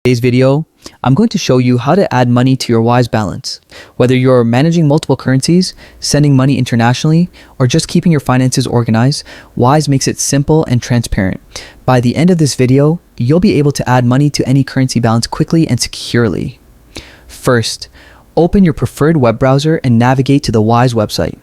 Today's video, I'm going to show you how to add money to your Wise balance. Whether you're managing multiple currencies, sending money internationally, or just keeping your finances organized, Wise makes it simple and transparent. By the end of this video, you'll be able to add money to any currency balance quickly and securely. First, open your preferred web browser and navigate to the Wise website.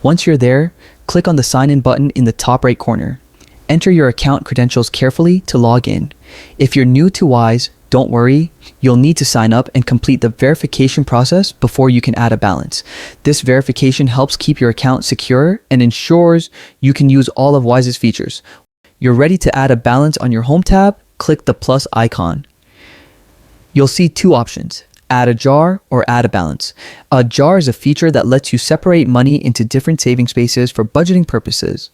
Once you're there, click on the Sign In button in the top right corner. Enter your account credentials carefully to log in. If you're new to Wise, don't worry, you'll need to sign up and complete the verification process before you can add a balance. This verification helps keep your account secure and ensures you can use all of Wise's features. You're ready to add a balance on your home tab, click the plus icon. You'll see two options, add a jar or add a balance. A jar is a feature that lets you separate money into different saving spaces for budgeting purposes.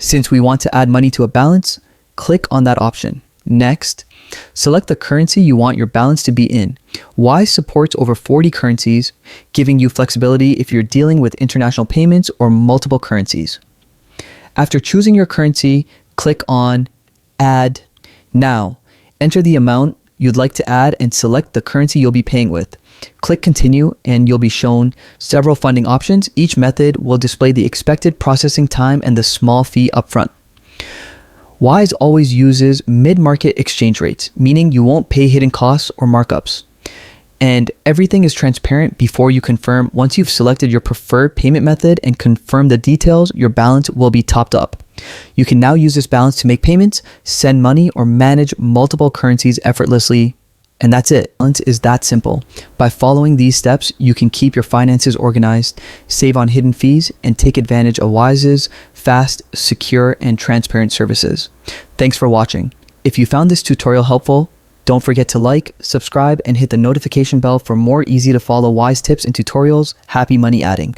Since we want to add money to a balance, click on that option. Next, select the currency you want your balance to be in. Wise supports over 40 currencies, giving you flexibility if you're dealing with international payments or multiple currencies. After choosing your currency, click on Add. Now, enter the amount you'd like to add and select the currency you'll be paying with. Click Continue and you'll be shown several funding options. Each method will display the expected processing time and the small fee upfront. Wise always uses mid-market exchange rates, meaning you won't pay hidden costs or markups. And everything is transparent before you confirm. Once you've selected your preferred payment method and confirm the details, your balance will be topped up. You can now use this balance to make payments, send money, or manage multiple currencies effortlessly. And that's it. Balance is that simple. By following these steps, you can keep your finances organized, save on hidden fees, and take advantage of Wise's fast, secure, and transparent services. Thanks for watching. If you found this tutorial helpful, don't forget to like, subscribe, and hit the notification bell for more easy to follow Wise tips and tutorials. Happy money adding.